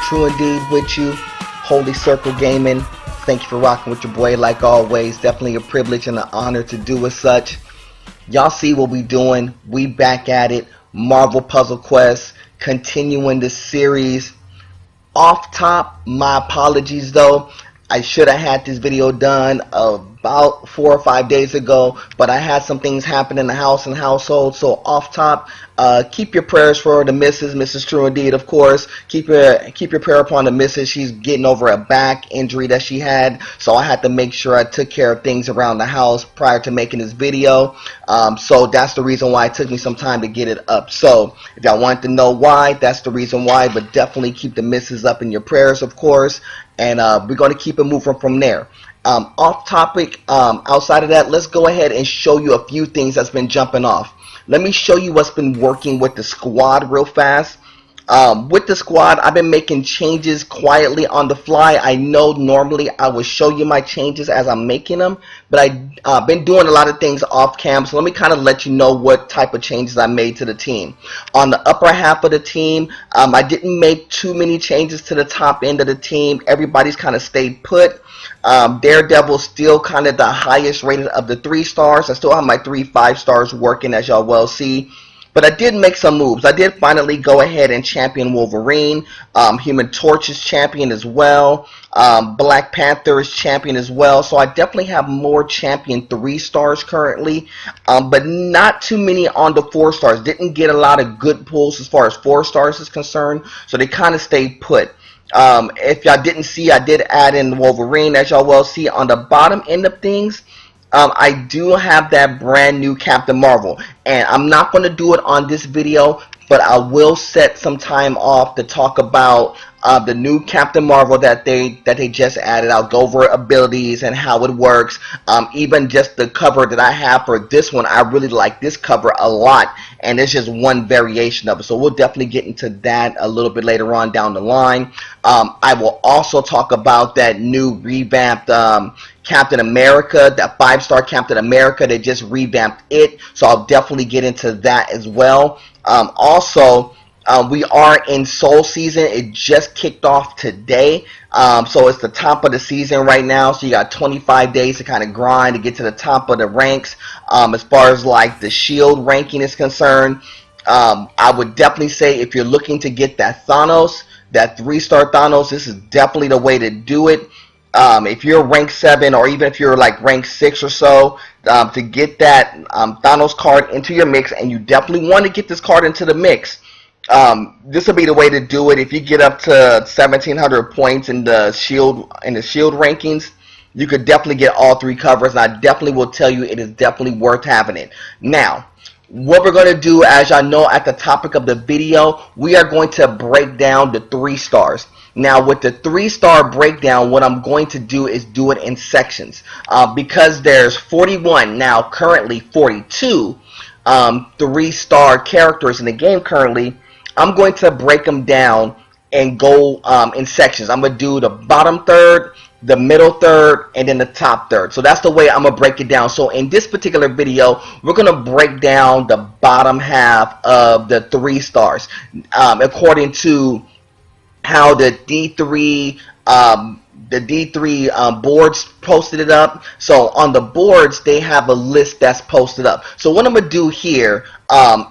True Indeed with you. Holy Circle Gaming. Thank you for rocking with your boy like always. Definitely a privilege and an honor to do as such. Y'all see what we doing. We back at it. Marvel Puzzle Quest. Continuing the series. Off top, my apologies though. I should have had this video done about 4 or 5 days ago, but I had some things happen in the house and household. So off top, keep your prayers for the Mrs. True Indeed, of course. Keep your prayer upon the Mrs. She's getting over a back injury that she had, so I had to make sure I took care of things around the house prior to making this video. So that's the reason why it took me some time to get it up. So if y'all want to know why, that's the reason why. But definitely keep the Mrs. up in your prayers, of course. And we're going to keep it moving from there. Off topic, outside of that, let's go ahead and show you a few things that's been jumping off. Let me show you what's been working with the squad real fast. With the squad, I've been making changes quietly on the fly. I know normally I would show you my changes as I'm making them, but I've been doing a lot of things off cam, so let me kind of let you know what type of changes I made to the team. On the upper half of the team, I didn't make too many changes to the top end of the team. Everybody's kind of stayed put. Daredevil's still kind of the highest rated of the 3 stars. I still have my 3 5-stars working, as y'all well see. But I did make some moves. I did finally go ahead and champion Wolverine. Human Torch is champion as well. Black Panther is champion as well. So I definitely have more champion 3 stars currently. But not too many on the 4 stars. Didn't get a lot of good pulls as far as 4 stars is concerned. So they kind of stayed put. If y'all didn't see, I did add in Wolverine, as y'all well see. On the bottom end of things, I do have that brand new Captain Marvel, and I'm not going to do it on this video, but I will set some time off to talk about the new Captain Marvel that they just added. I'll go over abilities and how it works. Even just the cover that I have for this one, I really like this cover a lot, and it's just one variation of it. So we'll definitely get into that a little bit later on down the line. I will also talk about that new revamped Captain America, that 5-star Captain America. They just revamped it, so I'll definitely get into that as well. Also, we are in Soul Season. It just kicked off today, so it's the top of the season right now. So you got 25 days to kind of grind to get to the top of the ranks. As far as like the shield ranking is concerned, I would definitely say if you're looking to get that Thanos, that 3-star Thanos, this is definitely the way to do it. If you're rank 7 or even if you're like rank 6 or so, to get that Thanos card into your mix, and you definitely want to get this card into the mix, this will be the way to do it. If you get up to 1,700 points in the shield rankings, you could definitely get all 3 covers, and I definitely will tell you it is definitely worth having it. Now, what we're going to do, as y'all know at the topic of the video, we are going to break down the 3 stars. Now, with the 3-star breakdown, what I'm going to do is do it in sections. Because there's 41, now currently 42 3-star characters in the game currently, I'm going to break them down and go in sections. I'm going to do the bottom third, the middle third, and then the top third. So that's the way I'm going to break it down. So in this particular video, we're going to break down the bottom half of the 3 stars according to how the D3 boards posted it up. So on the boards, they have a list that's posted up. So what I'm going to do here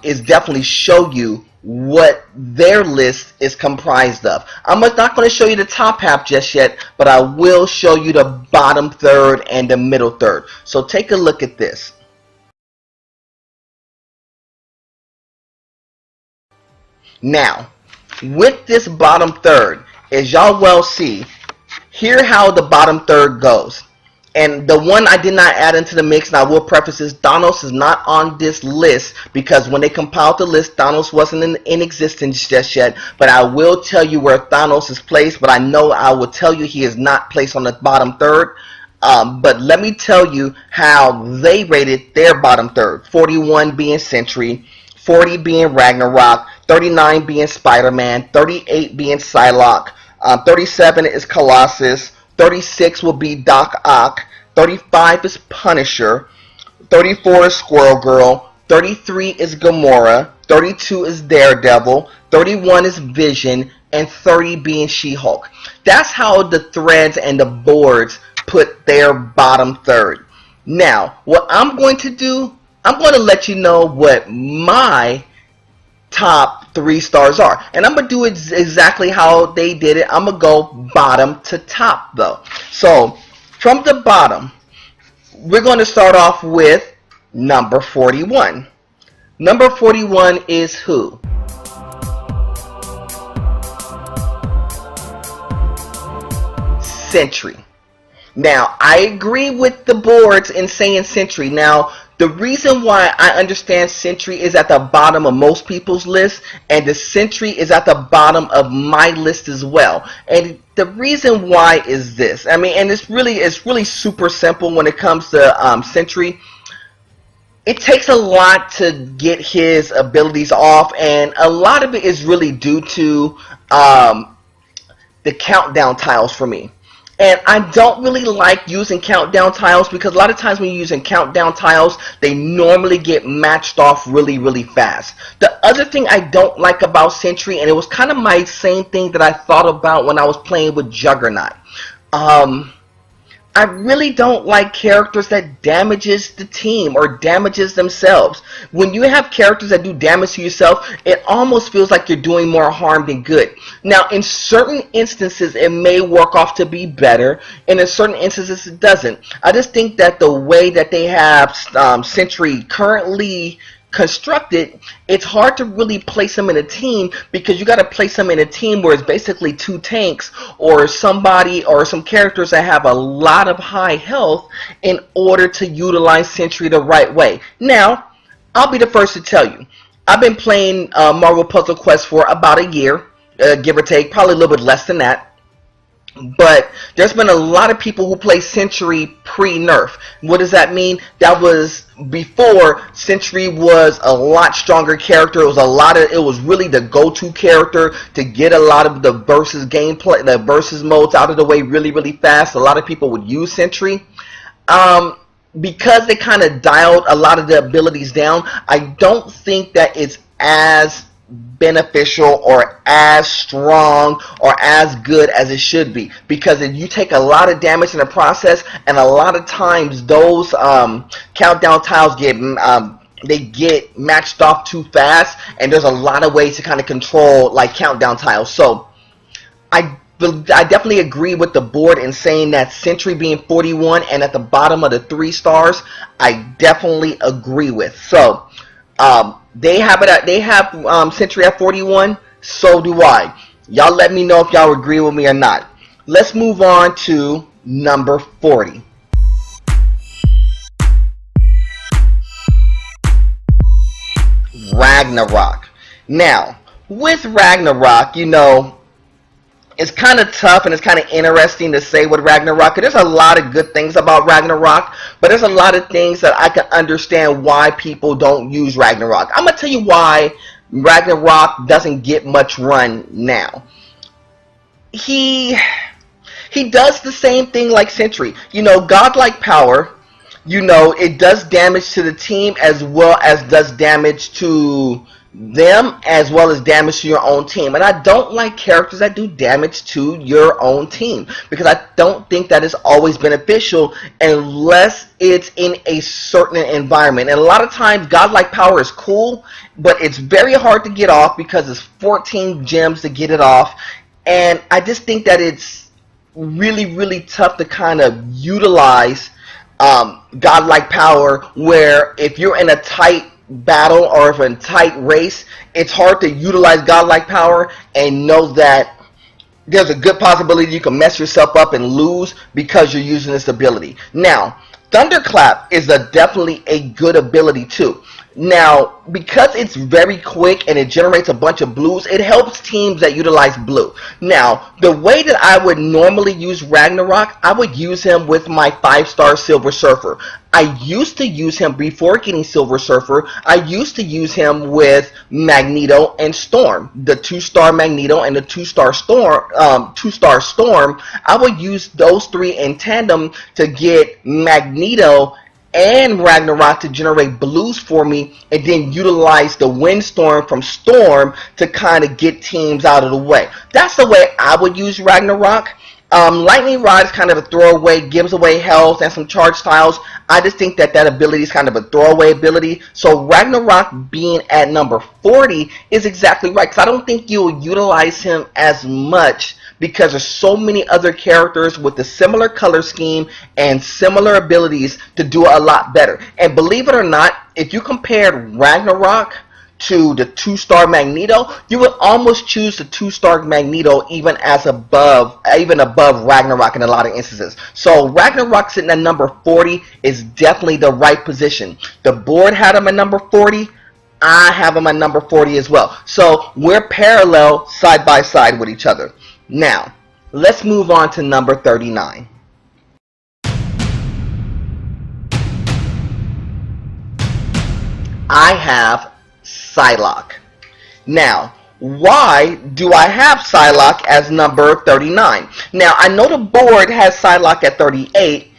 is definitely show you what their list is comprised of. I'm not going to show you the top half just yet, but I will show you the bottom third and the middle third. So take a look at this. Now, with this bottom third, as y'all well see, here how the bottom third goes. And the one I did not add into the mix, and I will preface this, Thanos is not on this list because when they compiled the list, Thanos wasn't in existence just yet. But I will tell you where Thanos is placed, but I know I will tell you he is not placed on the bottom third. But let me tell you how they rated their bottom third. 41 being Sentry, 40 being Ragnarok, 39 being Spider-Man, 38 being Psylocke, 37 is Colossus, 36 will be Doc Ock, 35 is Punisher, 34 is Squirrel Girl, 33 is Gamora, 32 is Daredevil, 31 is Vision, and 30 being She-Hulk. That's how the threads and the boards put their bottom third. Now, what I'm going to do, I'm going to let you know what my top 3 stars are. And I'm going to do it exactly how they did it. I'm going to go bottom to top though. So, from the bottom, we're going to start off with number 41. Number 41 is who? Sentry. Now, I agree with the boards in saying Sentry. Now, the reason why I understand Sentry is at the bottom of most people's list, and the Sentry is at the bottom of my list as well. And the reason why is this. I mean, and it's really super simple when it comes to Sentry. It takes a lot to get his abilities off, and a lot of it is really due to the countdown tiles for me. And I don't really like using countdown tiles because a lot of times when you're using countdown tiles, they normally get matched off really fast. The other thing I don't like about Sentry, and it was kind of my same thing that I thought about when I was playing with Juggernaut. I really don't like characters that damages the team or damages themselves. When you have characters that do damage to yourself, it almost feels like you're doing more harm than good. Now, in certain instances, it may work off to be better, and in certain instances, it doesn't. I just think that the way that they have Sentry currently constructed, it's hard to really place them in a team because you got to place them in a team where it's basically 2 tanks or somebody or some characters that have a lot of high health in order to utilize Sentry the right way. Now, I'll be the first to tell you, I've been playing Marvel Puzzle Quest for about a year, give or take, probably a little bit less than that. But there's been a lot of people who play Sentry pre-nerf. What does that mean? That was before Sentry was a lot stronger character. It was really the go-to character to get a lot of the versus gameplay, the versus modes out of the way really fast. A lot of people would use Sentry. Because they kind of dialed a lot of the abilities down, I don't think that it's as beneficial or as strong or as good as it should be, because if you take a lot of damage in the process, and a lot of times those countdown tiles get matched off too fast, and there's a lot of ways to kind of control like countdown tiles. So I definitely agree with the board in saying that Sentry being 41 and at the bottom of the 3 stars, I definitely agree with. So they have Sentry at 41, so do I. Y'all let me know if y'all agree with me or not. Let's move on to number 40. Ragnarok. Now, with Ragnarok, you know, it's kind of tough and it's kind of interesting to say with Ragnarok. There's a lot of good things about Ragnarok, but there's a lot of things that I can understand why people don't use Ragnarok. I'm going to tell you why Ragnarok doesn't get much run now. He does the same thing like Sentry. You know, godlike power, you know, it does damage to the team as well as does damage to them as well as damage to your own team. And I don't like characters that do damage to your own team because I don't think that is always beneficial unless it's in a certain environment. And a lot of times godlike power is cool, but it's very hard to get off because it's 14 gems to get it off. And I just think that it's really tough to kind of utilize godlike power, where if you're in a tight battle or if in a tight race, it's hard to utilize godlike power and know that there's a good possibility you can mess yourself up and lose because you're using this ability. Now, Thunderclap is definitely a good ability too. Now, because it's very quick and it generates a bunch of blues, it helps teams that utilize blue. Now, the way that I would normally use Ragnarok, I would use him with my 5-star Silver Surfer. I used to use him before getting Silver Surfer. I used to use him with Magneto and Storm. The 2-star Magneto and the 2-star Storm, I would use those 3 in tandem to get Magneto and Ragnarok to generate blues for me, and then utilize the windstorm from Storm to kind of get teams out of the way. That's the way I would use Ragnarok. Lightning Rod is kind of a throwaway, gives away health and some charge styles. I just think that that ability is kind of a throwaway ability. So Ragnarok being at number 40 is exactly right, because I don't think you'll utilize him as much because there's so many other characters with a similar color scheme and similar abilities to do a lot better. And believe it or not, if you compared Ragnarok to the 2-star Magneto, you would almost choose the 2-star Magneto even above Ragnarok in a lot of instances. So Ragnarok sitting at number 40 is definitely the right position. The board had him at number 40. I have him at number 40 as well. So we're parallel side by side with each other. Now, let's move on to number 39. I have Psylocke. Now, why do I have Psylocke as number 39? Now, I know the board has Psylocke at 38.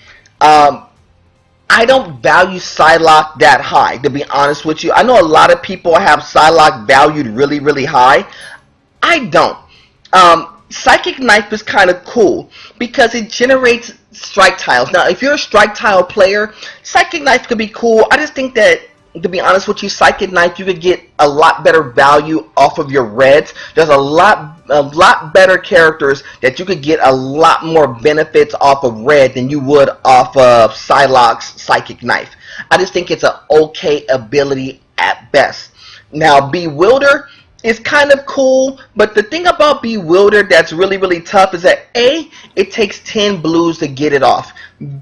I don't value Psylocke that high, to be honest with you. I know a lot of people have Psylocke valued really, really high. I don't. Psychic Knife is kind of cool because it generates strike tiles. Now, if you're a strike tile player, Psychic Knife could be cool. I just think that, to be honest with you, Psychic Knife, you could get a lot better value off of your reds. There's a lot better characters that you could get a lot more benefits off of red than you would off of Psylocke's Psychic Knife. I just think it's an okay ability at best. Now, Bewilder is kind of cool, but the thing about Bewilder that's really, really tough is that A, it takes 10 blues to get it off.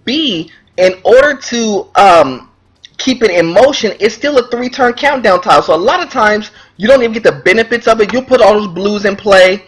B, in order to keep it in motion, it's still a 3-turn countdown tile. So a lot of times you don't even get the benefits of it. You'll put all those blues in play,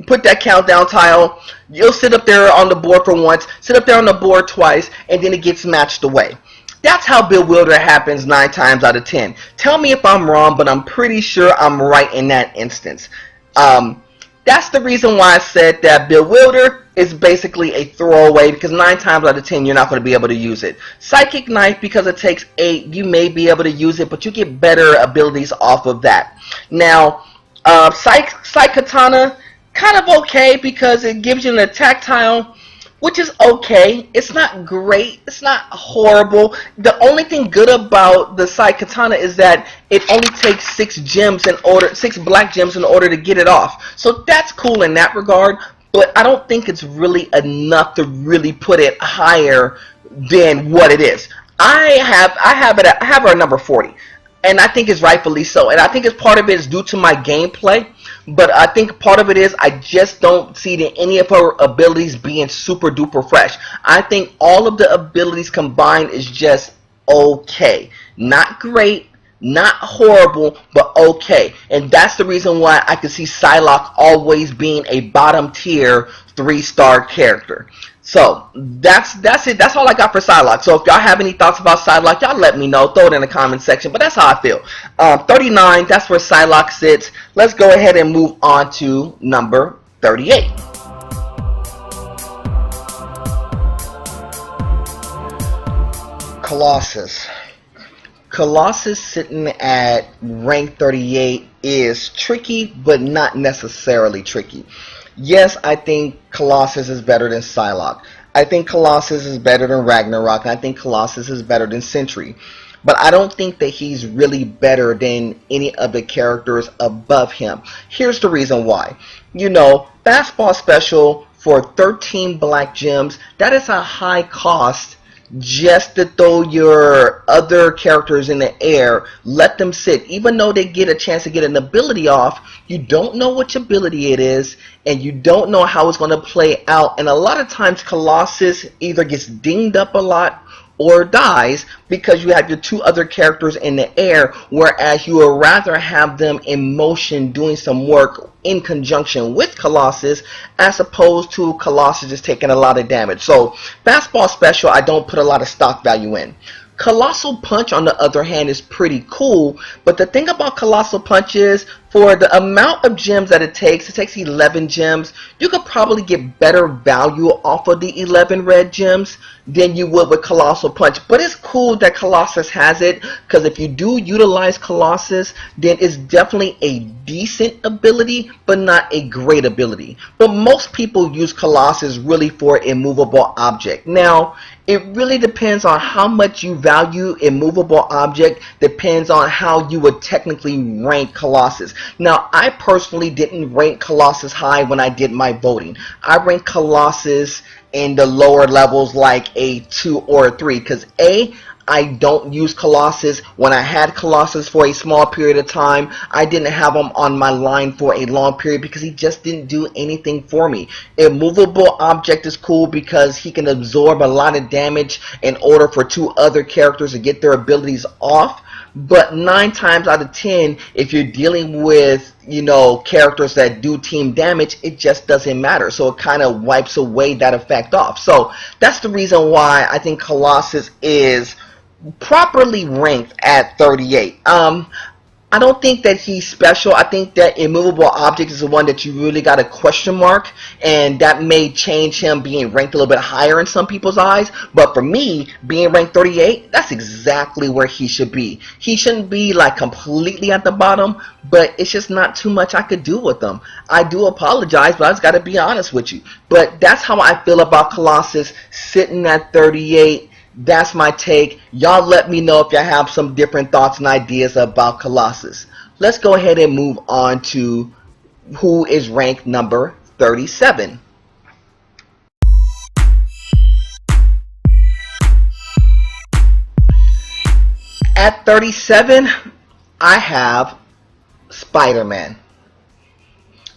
put that countdown tile, you'll sit up there on the board for once, sit up there on the board twice, and then it gets matched away. That's how Bewilder happens 9 times out of 10. Tell me if I'm wrong, but I'm pretty sure I'm right in that instance. That's the reason why I said that Bewilder is basically a throwaway, because 9 times out of 10 you're not going to be able to use it. Psychic Knife, because it takes 8, you may be able to use it, but you get better abilities off of that. Now, Psykatana, kind of okay because it gives you an attack tile, which is okay. It's not great. It's not horrible. The only thing good about the Psykatana is that it only takes 6 black gems in order to get it off. So that's cool in that regard, but I don't think it's really enough to really put it higher than what it is. I have her at number 40. And I think it's rightfully so. And I think part of it is due to my gameplay. But I think part of it is I just don't see any of her abilities being super duper fresh. I think all of the abilities combined is just okay. Not great, not horrible, but okay. And that's the reason why I could see Psylocke always being a bottom tier 3-star character. So that's it. That's all I got for Psylocke. So if y'all have any thoughts about Psylocke, y'all let me know. Throw it in the comment section. But that's how I feel. 39, that's where Psylocke sits. Let's go ahead and move on to number 38. Colossus. Colossus sitting at rank 38 is tricky, but not necessarily tricky. Yes, I think Colossus is better than Psylocke. I think Colossus is better than Ragnarok. And I think Colossus is better than Sentry. But I don't think that he's really better than any of the characters above him. Here's the reason why. You know, Fastball Special for 13 black gems, that is a high cost just to throw your other characters in the air, let them sit. Even though they get a chance to get an ability off, you don't know which ability it is, and you don't know how it's going to play out. And a lot of times Colossus either gets dinged up a lot or dies because you have your 2 other characters in the air, whereas you would rather have them in motion doing some work in conjunction with Colossus as opposed to Colossus just taking a lot of damage. So Fastball Special, I don't put a lot of stock value in. Colossal Punch, on the other hand, is pretty cool, but the thing about Colossal Punch is, for the amount of gems that it takes 11 gems. You could probably get better value off of the 11 red gems than you would with Colossal Punch. But it's cool that Colossus has it, because if you do utilize Colossus, then it's definitely a decent ability, but not a great ability. But most people use Colossus really for immovable object. Now, it really depends on how much you value immovable object, depends on how you would technically rank Colossus. Now, I personally didn't rank Colossus high when I did my voting. I ranked Colossus in the lower levels like a 2 or a 3, because I don't use Colossus. When I had Colossus for a small period of time, I didn't have him on my line for a long period because he just didn't do anything for me. Immovable object is cool because he can absorb a lot of damage in order for 2 other characters to get their abilities off. But 9 times out of 10, if you're dealing with, characters that do team damage, it just doesn't matter. So it kind of wipes away that effect off. So that's the reason why I think Colossus is properly ranked at 38. I don't think that he's special. I think that immovable object is the one that you really got a question mark, and that may change him being ranked a little bit higher in some people's eyes. But for me, being ranked 38, that's exactly where he should be. He shouldn't be like completely at the bottom, but it's just not too much I could do with him. I do apologize, but I just got to be honest with you. But that's how I feel about Colossus sitting at 38. That's my take. Y'all let me know if y'all have some different thoughts and ideas about Colossus. Let's go ahead and move on to who is ranked number 37. At 37, I have SpiderMan.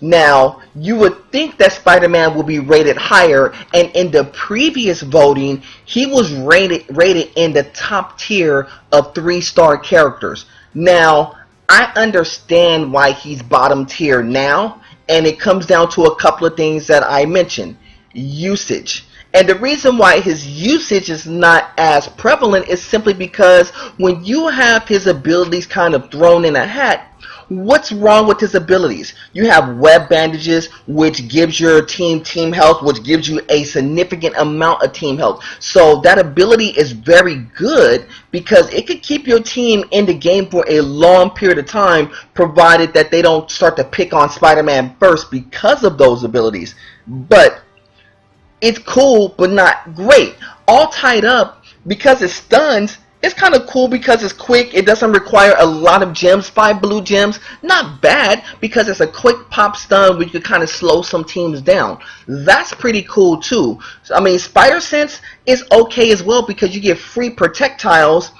Now, you would think that SpiderMan will be rated higher, and in the previous voting, he was rated in the top tier of 3-star characters. Now, I understand why he's bottom tier now, and it comes down to a couple of things that I mentioned. Usage. And the reason why his usage is not as prevalent is simply because when you have his abilities kind of thrown in a hat, what's wrong with his abilities? You have web bandages, which gives your team health, which gives you a significant amount of team health. So that ability is very good because it could keep your team in the game for a long period of time, provided that they don't start to pick on Spider-Man first because of those abilities. But it's cool, but not great. All tied up, because it stuns, it's kind of cool because it's quick. It doesn't require a lot of gems. 5 blue gems, not bad, because it's a quick pop stun where you can kind of slow some teams down. That's pretty cool too. I mean, Spider Sense is okay as well because you get free projectiles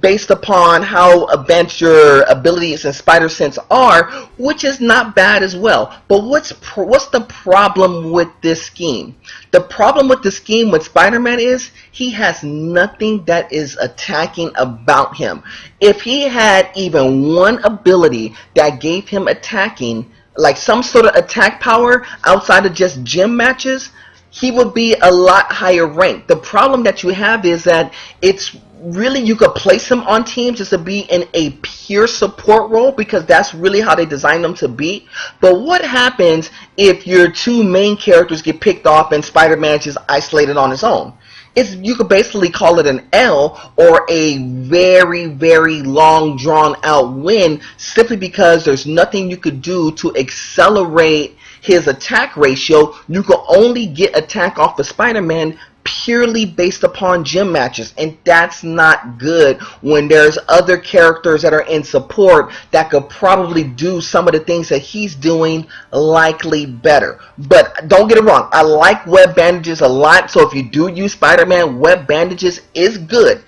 based upon how advanced your abilities in Spider Sense are, which is not bad as well. But what's the problem with this scheme? The problem with the scheme with Spider-Man is he has nothing that is attacking about him. If he had even one ability that gave him attacking, like some sort of attack power outside of just gym matches, he would be a lot higher ranked. The problem that you have is that it's really, you could place him on teams just to be in a pure support role because that's really how they designed them to be. But what happens if your 2 main characters get picked off and Spider-Man is isolated on his own? You could basically call it an L or a very, very long drawn out win, simply because there's nothing you could do to accelerate his attack ratio. You can only get attack off of Spider-Man purely based upon gym matches, and that's not good when there's other characters that are in support that could probably do some of the things that he's doing likely better. But don't get it wrong, I like web bandages a lot, so if you do use Spider-Man, web bandages is good.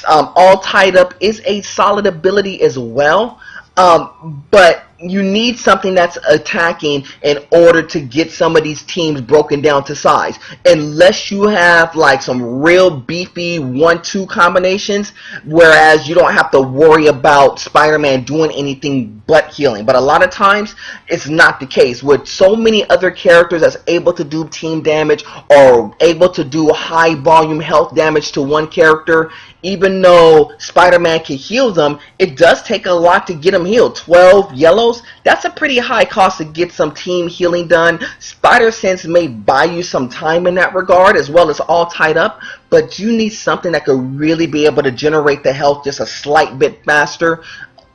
All tied up is a solid ability as well, but you need something that's attacking in order to get some of these teams broken down to size. Unless you have like some real beefy 1-2 combinations, whereas you don't have to worry about Spider-Man doing anything but healing. But a lot of times it's not the case. With so many other characters that's able to do team damage or able to do high volume health damage to one character, even though Spider-Man can heal them, it does take a lot to get them healed. 12 yellows, combos, that's a pretty high cost to get some team healing done. Spider Sense may buy you some time in that regard, as well as all tied up, but you need something that could really be able to generate the health just a slight bit faster,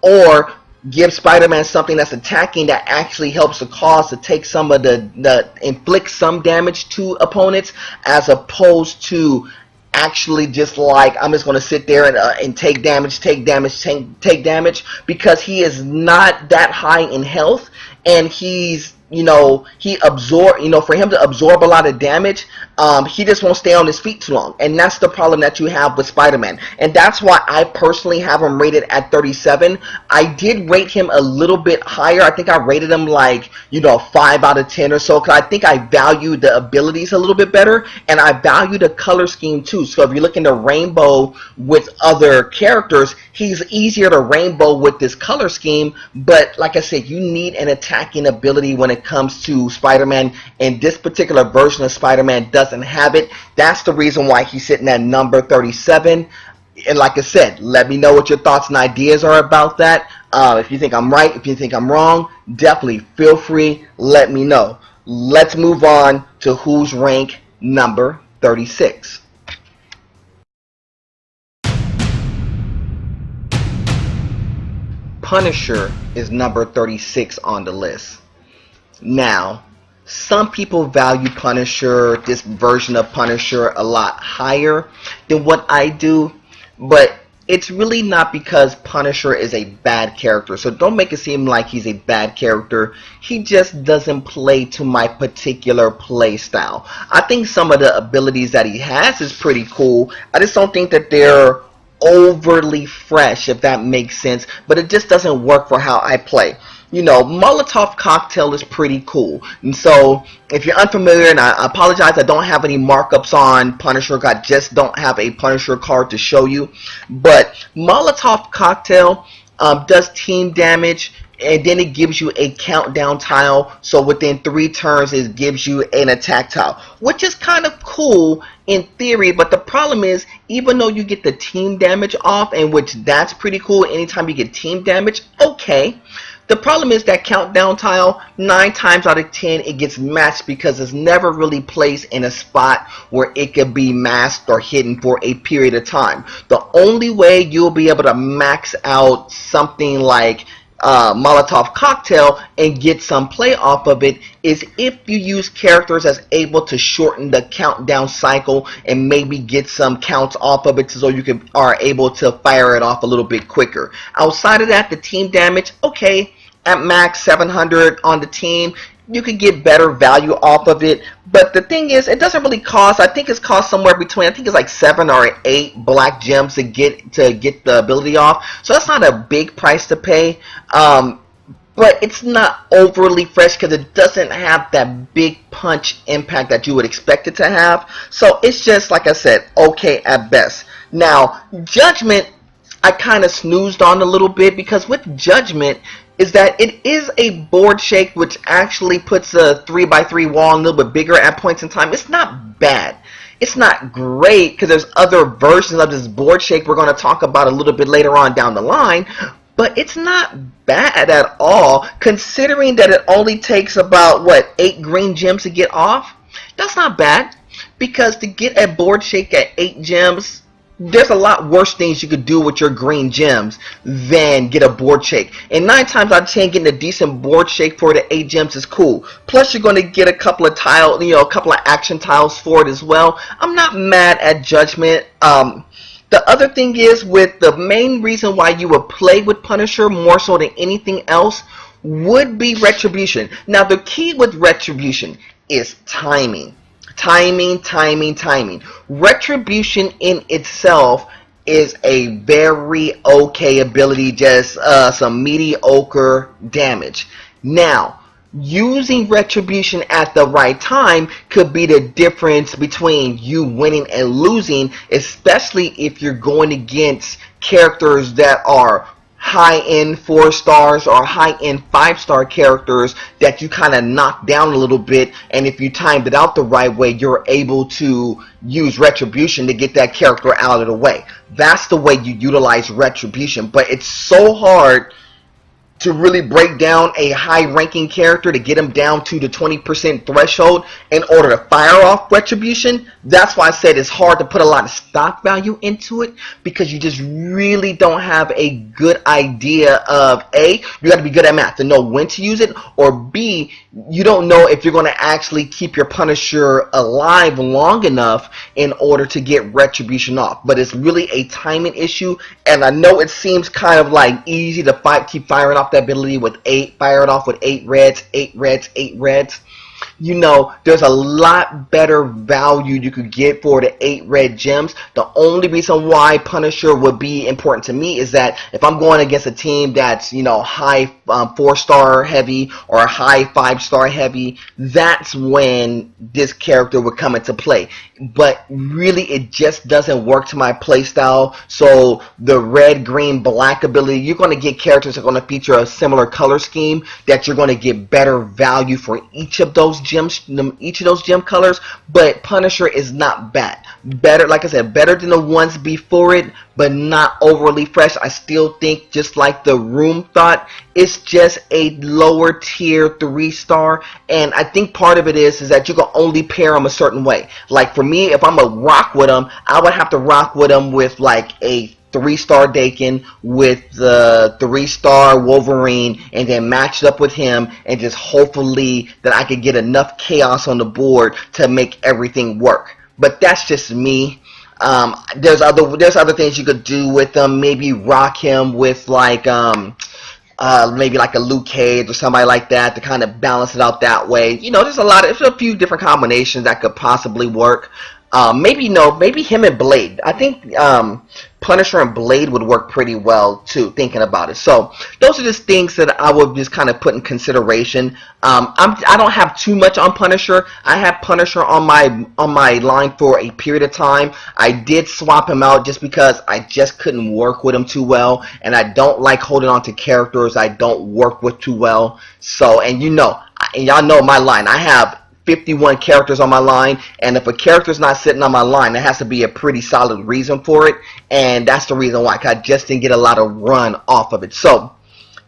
or give Spider-Man something that's attacking that actually helps the cause to take some of the inflict some damage to opponents, as opposed to actually just like, I'm just going to sit there and take damage, because he is not that high in health, and he's, he absorb, for him to absorb a lot of damage, he just won't stay on his feet too long, and that's the problem that you have with Spider-Man, and that's why I personally have him rated at 37. I did rate him a little bit higher. I think I rated him like, 5 out of 10 or so, because I think I value the abilities a little bit better, and I value the color scheme too. So if you're looking to rainbow with other characters, he's easier to rainbow with this color scheme, but like I said, you need an attacking ability when it comes to Spider-Man, and this particular version of Spider-Man doesn't have it. That's the reason why he's sitting at number 37. And like I said, let me know what your thoughts and ideas are about that. If you think I'm right, if you think I'm wrong, definitely feel free, let me know. Let's move on to who's rank number 36. Punisher is number 36 on the list. Now, some people value Punisher, this version of Punisher, a lot higher than what I do, but it's really not because Punisher is a bad character. So don't make it seem like he's a bad character. He just doesn't play to my particular play style. I think some of the abilities that he has is pretty cool. I just don't think that they're overly fresh, if that makes sense, but it just doesn't work for how I play. Molotov cocktail is pretty cool. And so, if you're unfamiliar, and I apologize, I don't have any markups on Punisher. I just don't have a Punisher card to show you. But Molotov cocktail does team damage, and then it gives you a countdown tile. So within 3 turns, it gives you an attack tile, which is kind of cool in theory. But the problem is, even though you get the team damage off, and which that's pretty cool, anytime you get team damage, okay. The problem is that countdown tile, 9 times out of 10, it gets matched because it's never really placed in a spot where it could be masked or hidden for a period of time. The only way you'll be able to max out something like Molotov cocktail and get some play off of it is if you use characters that's able to shorten the countdown cycle and maybe get some counts off of it so you are able to fire it off a little bit quicker. Outside of that, the team damage, okay, at max 700 on the team, you could get better value off of it, but the thing is, it doesn't really cost. I think it's cost somewhere between, I think it's like 7 or 8 black gems to get the ability off. So that's not a big price to pay, but it's not overly fresh because it doesn't have that big punch impact that you would expect it to have. So it's just, like I said, okay at best. Now, Judgment, I kind of snoozed on a little bit, because with Judgment is that it is a board shake, which actually puts a 3x3 wall a little bit bigger at points in time. It's not bad. It's not great, because there's other versions of this board shake we're going to talk about a little bit later on down the line, but it's not bad at all, considering that it only takes about, 8 green gems to get off? That's not bad, because to get a board shake at 8 gems, there's a lot worse things you could do with your green gems than get a board shake. And 9 times out of 10, getting a decent board shake for the 8 gems is cool. Plus, you're going to get a couple of tiles, a couple of action tiles for it as well. I'm not mad at Judgment. The other thing is, with the main reason why you would play with Punisher more so than anything else would be Retribution. Now, the key with Retribution is timing. Timing. Retribution in itself is a very okay ability, just some mediocre damage. Now, using Retribution at the right time could be the difference between you winning and losing, especially if you're going against characters that are high-end 4 stars or high-end 5-star characters that you kind of knock down a little bit, and if you timed it out the right way, you're able to use Retribution to get that character out of the way. That's the way you utilize Retribution, but it's so hard to really break down a high-ranking character to get him down to the 20% threshold in order to fire off Retribution. That's why I said it's hard to put a lot of stock value into it, because you just really don't have a good idea of A, you got to be good at math to know when to use it, or B, you don't know if you're going to actually keep your Punisher alive long enough in order to get Retribution off. But it's really a timing issue, and I know it seems kind of like easy to keep firing off that ability with fire it off with 8 reds, 8 reds, 8 reds. You know, there's a lot better value you could get for the 8 red gems. The only reason why Punisher would be important to me is that if I'm going against a team that's, you know, high 4-star heavy or high 5-star heavy, that's when this character would come into play. But really, it just doesn't work to my playstyle. So the red, green, black ability, you're going to get characters that are going to feature a similar color scheme that you're going to get better value for each of those gems, each of those gem colors. But Punisher is not bad. Better, like I said, better than the ones before it, but not overly fresh. I still think, just like the Room thought, it's just a lower tier 3-star, and I think part of it is that you can only pair them a certain way. Like for me, if I'm gonna rock with them, I would have to rock with them with like a 3-star Dakin with the 3-star Wolverine, and then match it up with him, and just hopefully that I could get enough chaos on the board to make everything work. But that's just me. There's other things you could do with them. Maybe rock him with like maybe like a Luke Cage or somebody like that to kind of balance it out that way. You know, there's a few different combinations that could possibly work. Maybe him and Blade. I think Punisher and Blade would work pretty well too, thinking about it. So those are just things that I would just kind of put in consideration. I don't have too much on Punisher. I have Punisher on my line for a period of time. I did swap him out just because I just couldn't work with him too well, and I don't like holding on to characters I don't work with too well. So, and y'all know my line. I have 51 characters on my line, and if a character's not sitting on my line, there has to be a pretty solid reason for it, and that's the reason why, 'cause I just didn't get a lot of run off of it. So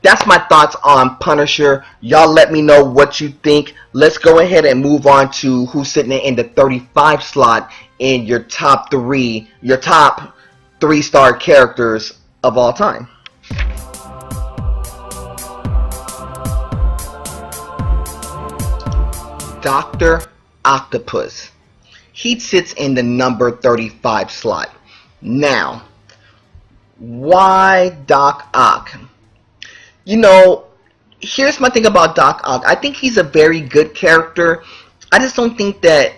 that's my thoughts on Punisher. Y'all let me know what you think. Let's go ahead and move on to who's sitting in the 35 slot in your top 3-star characters of all time. Dr. Octopus. He sits in the number 35 slot. Now, why Doc Ock? You know, here's my thing about Doc Ock. I think he's a very good character. I just don't think that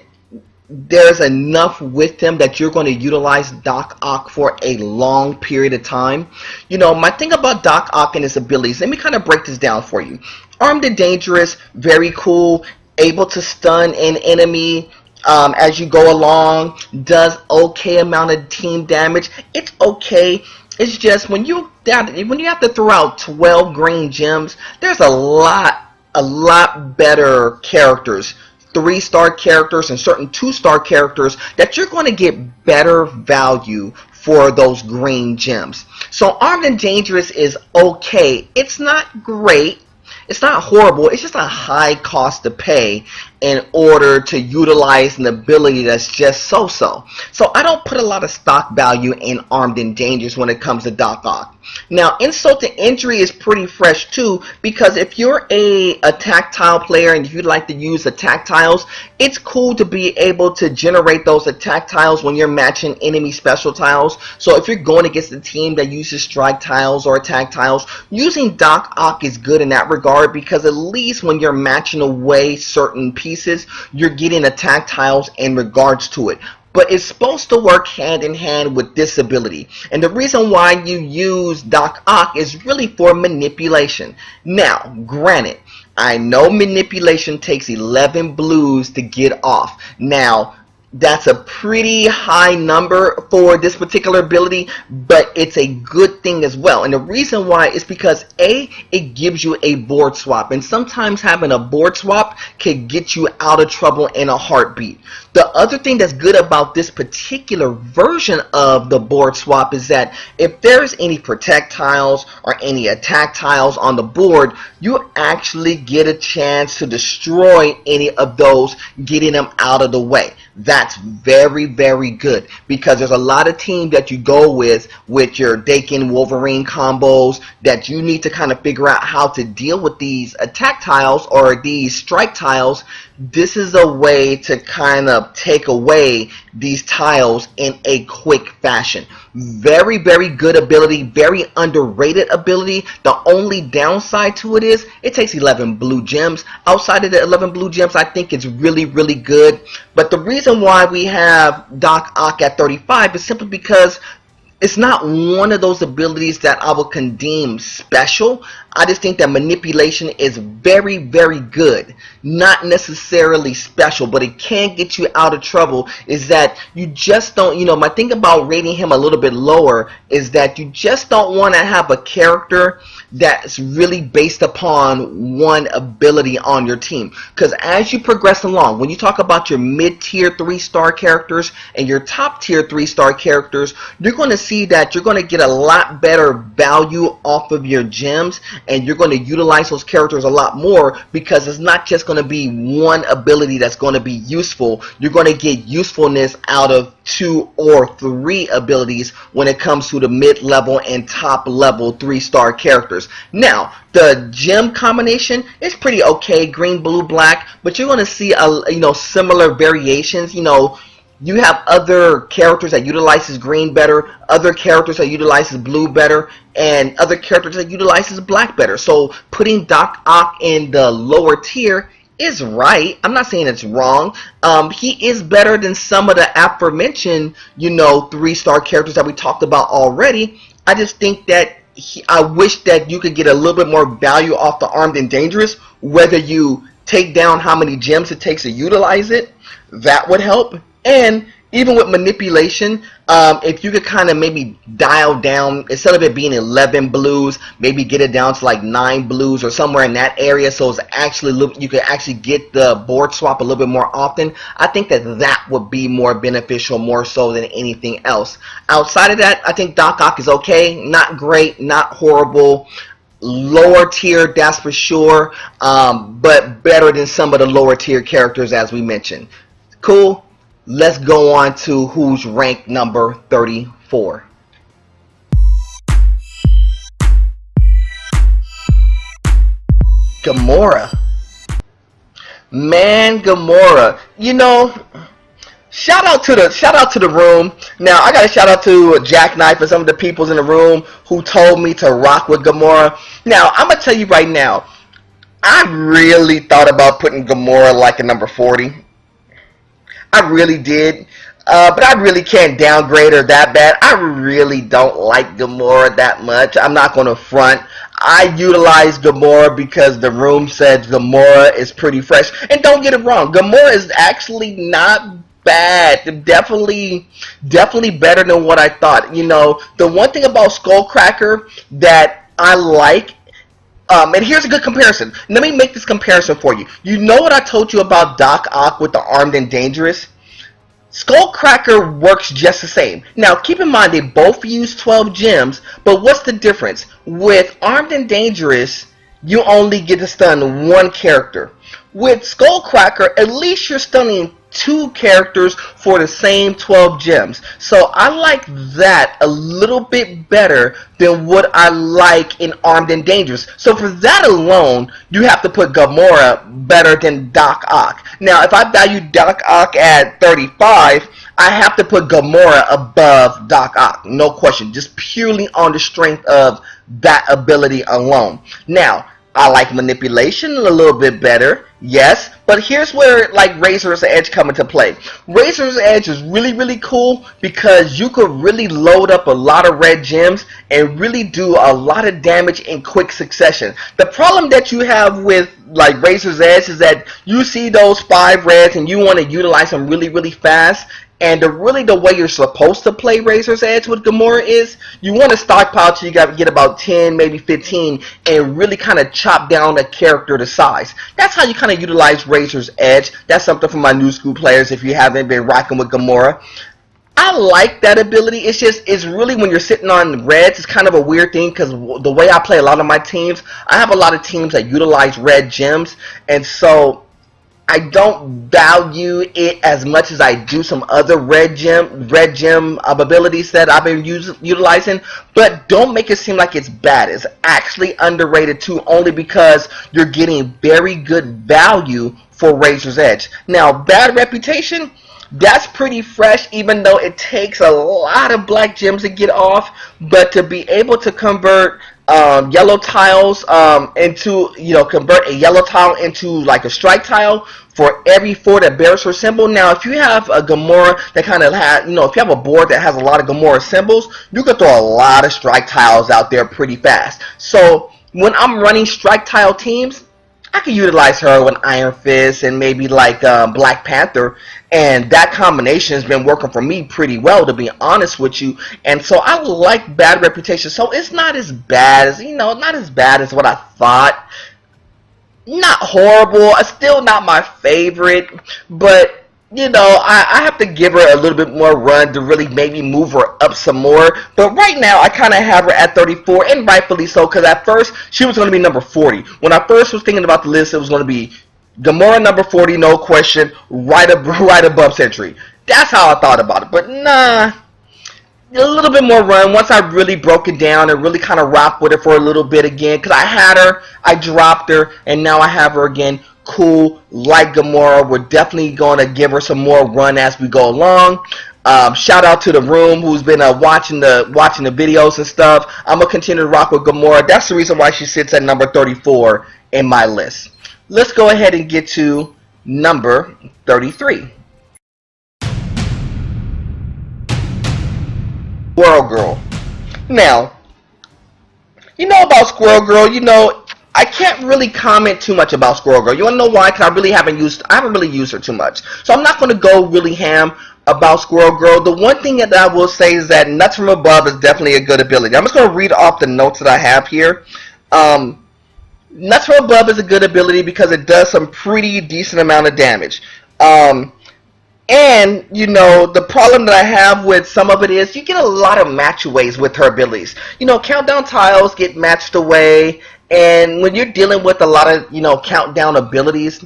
there's enough with him that you're going to utilize Doc Ock for a long period of time. You know, my thing about Doc Ock and his abilities, let me kind of break this down for you. Armed and Dangerous, very cool. Able to stun an enemy as you go along, does okay amount of team damage. It's okay. It's just when you have to throw out 12 green gems, there's a lot better characters, 3-star characters and certain 2-star characters that you're going to get better value for those green gems. So Armed and Dangerous is okay. It's not great. It's not horrible. It's just a high cost to pay in order to utilize an ability that's just so-so. So I don't put a lot of stock value in Armed and Dangerous when it comes to Doc Ock. Now, Insult to Injury is pretty fresh too, because if you're a tactile player and you'd like to use attack tiles, it's cool to be able to generate those attack tiles when you're matching enemy special tiles. So if you're going against a team that uses strike tiles or attack tiles, using Doc Ock is good in that regard, because at least when you're matching away certain pieces, you're getting attack tiles in regards to it. But it's supposed to work hand in hand with this ability. And the reason why you use Doc Ock is really for manipulation. Now, granted, I know manipulation takes 11 blues to get off. Now, That's a pretty high number for this particular ability, but it's a good thing as well. And the reason why is because A, it gives you a board swap, and sometimes having a board swap can get you out of trouble in a heartbeat. The other thing that's good about this particular version of the board swap is that if there's any protect tiles or any attack tiles on the board, you actually get a chance to destroy any of those, getting them out of the way. That's very, very good, because there's a lot of teams that you go with your Dakin Wolverine combos that you need to kind of figure out how to deal with these attack tiles or these strike tiles. This is a way to kind of take away these tiles in a quick fashion. Very, very good ability, very underrated ability. The only downside to it is it takes 11 blue gems. Outside of the 11 blue gems, I think it's really, really good. But the reason why we have Doc Ock at 35 is simply because it's not one of those abilities that I would condemn special. I just think that manipulation is very, very good. Not necessarily special, but it can get you out of trouble. Is that you just don't, my thing about rating him a little bit lower is that you just don't want to have a character that's really based upon one ability on your team. Because as you progress along, when you talk about your mid-tier 3-star characters and your top-tier 3-star characters, you're going to see that you're going to get a lot better value off of your gems, and you're going to utilize those characters a lot more, because it's not just going to be one ability that's going to be useful. You're going to get usefulness out of 2 or 3 abilities when it comes to the mid-level and top-level 3-star characters. Now, the gem combination is pretty okay, green, blue, black, but you're going to see similar variations. You have other characters that utilizes green better, other characters that utilizes blue better, and other characters that utilizes black better. So putting Doc Ock in the lower tier is right. I'm not saying it's wrong. He is better than some of the aforementioned, 3-star characters that we talked about already. I just think that I wish that you could get a little bit more value off the Armed and Dangerous, whether you take down how many gems it takes to utilize it. That would help. And even with manipulation, if you could kind of maybe dial down, instead of it being 11 blues, maybe get it down to like 9 blues or somewhere in that area, so it's actually you could actually get the board swap a little bit more often. I think that would be more beneficial, more so than anything else. Outside of that, I think Doc Ock is okay, not great, not horrible. Lower tier, that's for sure, but better than some of the lower tier characters as we mentioned. Cool. Let's go on to who's ranked number 34. Gamora. Man, Gamora. Shout out to the room. Now I got to shout out to Jackknife and some of the peoples in the room who told me to rock with Gamora. Now I'm gonna tell you right now, I really thought about putting Gamora like a number 40. I really did, but I really can't downgrade her that bad. I really don't like Gamora that much. I'm not going to front. I utilize Gamora because the room said Gamora is pretty fresh. And don't get it wrong, Gamora is actually not bad. Definitely better than what I thought. The one thing about Skullcracker that I like, and here's a good comparison. Let me make this comparison for you. You know what I told you about Doc Ock with the Armed and Dangerous? Skullcracker works just the same. Now, keep in mind they both use 12 gems, but what's the difference? With Armed and Dangerous, you only get to stun one character. With Skullcracker, at least you're stunning 2 characters for the same 12 gems. So I like that a little bit better than what I like in Armed and Dangerous. So for that alone, you have to put Gamora better than Doc Ock. Now, if I value Doc Ock at 35, I have to put Gamora above Doc Ock. No question. Just purely on the strength of that ability alone. Now, I like manipulation a little bit better, yes, but here's where like Razor's Edge come into play. Razor's Edge is really cool because you could really load up a lot of red gems and really do a lot of damage in quick succession. The problem that you have with like Razor's Edge is that you see those 5 reds and you want to utilize them really fast. And the way you're supposed to play Razor's Edge with Gamora is you want to stockpile till you get about 10, maybe 15, and really kind of chop down a character to size. That's how you kind of utilize Razor's Edge. That's something for my new school players if you haven't been rocking with Gamora. I like that ability. It's really when you're sitting on reds, it's kind of a weird thing because the way I play a lot of my teams, I have a lot of teams that utilize red gems, and so I don't value it as much as I do some other red gem abilities that I've been utilizing. But don't make it seem like it's bad. It's actually underrated too, only because you're getting very good value for Razor's Edge. Now, bad reputation, that's pretty fresh, even though it takes a lot of black gems to get off. But to be able to convert yellow tiles into, convert a yellow tile into like a strike tile for every 4 that bears her symbol. Now, if you have a Gamora that kind of has, if you have a board that has a lot of Gamora symbols, you can throw a lot of strike tiles out there pretty fast. So when I'm running strike tile teams, I can utilize her with Iron Fist and maybe like Black Panther, and that combination has been working for me pretty well, to be honest with you. And so I like bad reputation. So it's not as bad as, not as bad as what I thought. Not horrible. It's still not my favorite, but I have to give her a little bit more run to really maybe move her up some more. But right now, I kind of have her at 34, and rightfully so, because at first, she was going to be number 40. When I first was thinking about the list, it was going to be Gamora number 40, no question, right above Sentry. That's how I thought about it. But nah, a little bit more run once I really broke it down and really kind of rocked with it for a little bit again, because I had her, I dropped her, and now I have her again. Cool, like Gamora. We're definitely going to give her some more run as we go along. Shout out to the room who's been watching the videos and stuff. I'm going to continue to rock with Gamora. That's the reason why she sits at number 34 in my list. Let's go ahead and get to number 33. Squirrel Girl. Now, about Squirrel Girl, I can't really comment too much about Squirrel Girl. You want to know why? Because I haven't really used her too much. So I'm not going to go really ham about Squirrel Girl. The one thing that I will say is that Nuts from Above is definitely a good ability. I'm just going to read off the notes that I have here. Nuts from Above is a good ability because it does some pretty decent amount of damage. And, the problem that I have with some of it is you get a lot of match aways with her abilities. Countdown tiles get matched away. And when you're dealing with a lot of, countdown abilities,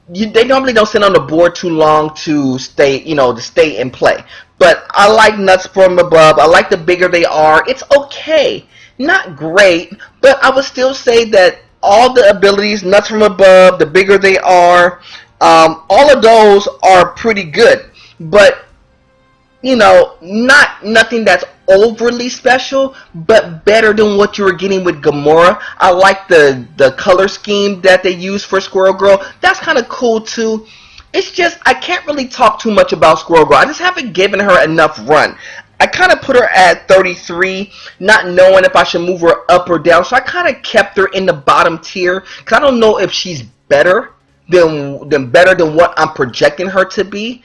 they normally don't sit on the board too long to stay in play. But I like Nuts from Above. I like the bigger they are. It's okay. Not great, but I would still say that all the abilities, Nuts from Above, the bigger they are, all of those are pretty good. But, nothing that's overly special, but better than what you were getting with Gamora. I like the color scheme that they use for Squirrel Girl. That's kind of cool too. It's just I can't really talk too much about Squirrel Girl. I just haven't given her enough run. I kind of put her at 33, not knowing if I should move her up or down. So I kind of kept her in the bottom tier because I don't know if she's better than what I'm projecting her to be.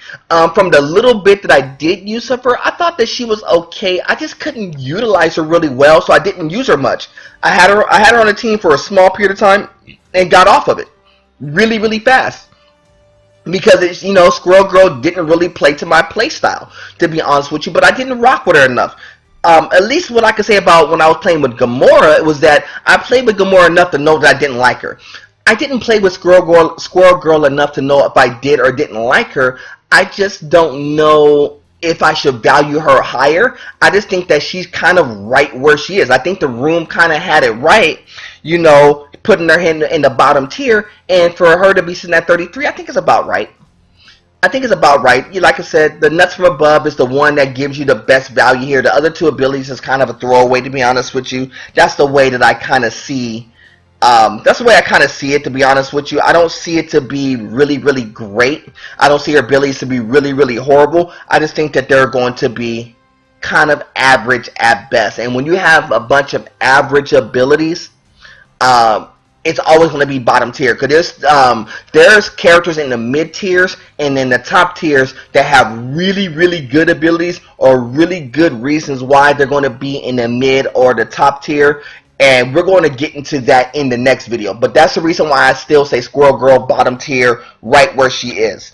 From the little bit that I did use of her, I thought that she was okay. I just couldn't utilize her really well, so I didn't use her much. I had her on the team for a small period of time and got off of it really fast because it's, Squirrel Girl didn't really play to my play style, to be honest with you. But I didn't rock with her enough. At least what I could say about when I was playing with Gamora, it was that I played with Gamora enough to know that I didn't like her. I didn't play with Squirrel Girl enough to know if I did or didn't like her. I just don't know if I should value her higher. I just think that she's kind of right where she is. I think the room kind of had it right, putting her in the bottom tier. And for her to be sitting at 33, I think it's about right. Like I said, the Nuts from Above is the one that gives you the best value here. The other two abilities is kind of a throwaway, to be honest with you. That's the way that I kind of see That's the way I kind of see it, to be honest with you. I don't see it to be really, really great. I don't see her abilities to be really, really horrible. I just think that they're going to be kind of average at best. And when you have a bunch of average abilities, it's always going to be bottom tier, because there's characters in the mid tiers and in the top tiers that have really, really good abilities or really good reasons why they're going to be in the mid or the top tier, and we're going to get into that in the next video. But that's the reason why I still say Squirrel Girl bottom tier, right where she is.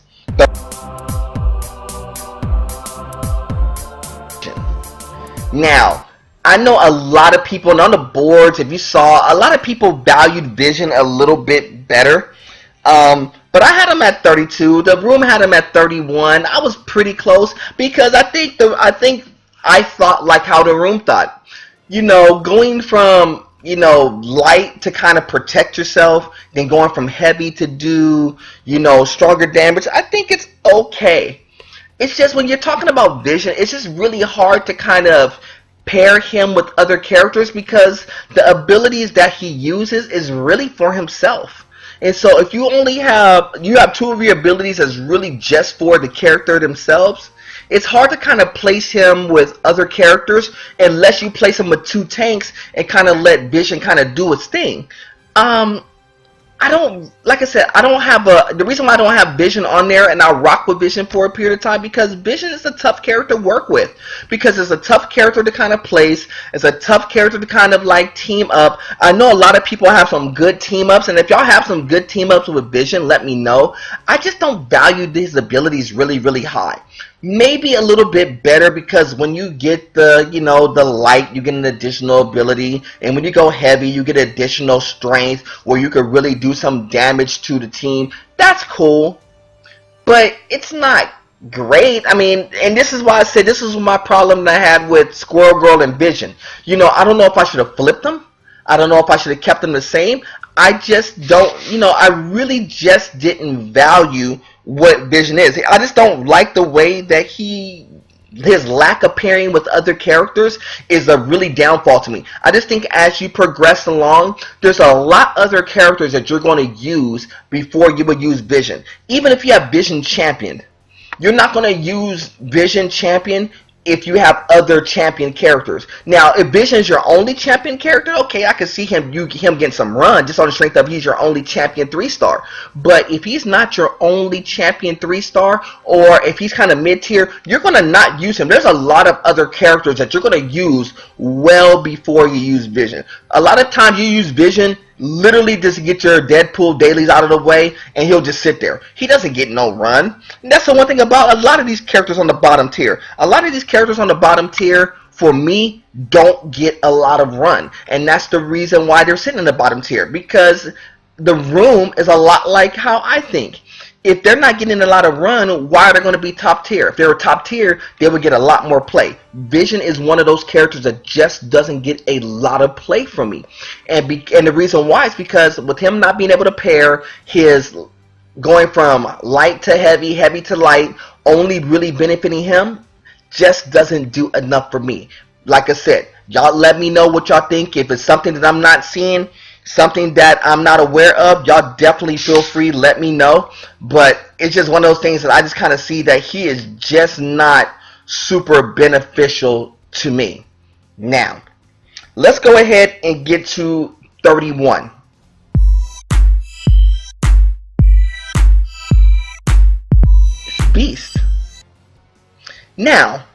Now, I know a lot of people, and on the boards, if you saw, a lot of people valued Vision a little bit better. But I had him at 32. The room had him at 31. I was pretty close, because I thought like how the room thought. You know, going from, you know, light to kind of protect yourself, then going from heavy to do, you know, stronger damage, I think it's okay. It's just when you're talking about Vision, it's just really hard to kind of pair him with other characters, because the abilities that he uses is really for himself. And so if you only have two of your abilities that's really just for the character themselves, it's hard to kind of place him with other characters unless you place him with two tanks and kind of let Vision kind of do its thing. I don't, like I said, I don't have the reason why I don't have Vision on there and I rock with Vision for a period of time, because Vision is a tough character to work with, because it's a tough character to kind of place, it's a tough character to kind of like team up. I know a lot of people have some good team ups, and if y'all have some good team ups with Vision, let me know. I just don't value these abilities really, really high. Maybe a little bit better, because when you get the, you know, the light, you get an additional ability, and when you go heavy, you get additional strength where you could really do some damage to the team. That's cool, but it's not great. I mean, and this is why I said this is my problem that I had with Squirrel Girl and Vision. You know, I don't know if I should have flipped them. I don't know if I should have kept them the same. I just don't, you know, I really just didn't value what Vision is. I just don't like the way that his lack of pairing with other characters is a really downfall to me. I just think as you progress along, there's a lot other characters that you're going to use before you would use Vision. Even if you have Vision championed, you're not going to use Vision champion if you have other champion characters. Now, if Vision is your only champion character, okay, I can see him getting some run just on the strength of he's your only champion 3-star. But if he's not your only champion 3-star, or if he's kind of mid-tier, you're going to not use him. There's a lot of other characters that you're going to use well before you use Vision. A lot of times you use Vision literally just to get your Deadpool dailies out of the way, and he'll just sit there. He doesn't get no run. And that's the one thing about a lot of these characters on the bottom tier. A lot of these characters on the bottom tier, for me, don't get a lot of run. And that's the reason why they're sitting in the bottom tier, because the room is a lot like how I think. If they're not getting a lot of run, why are they going to be top tier? If they were top tier, they would get a lot more play. Vision is one of those characters that just doesn't get a lot of play from me. And the reason why is because with him not being able to pair, his going from light to heavy, heavy to light, only really benefiting him, just doesn't do enough for me. Like I said, y'all let me know what y'all think. If it's something that I'm not seeing, something that I'm not aware of, y'all definitely feel free, let me know. But it's just one of those things that I just kind of see that he is just not super beneficial to me. Now, let's go ahead and get to 31. It's Beast. Now,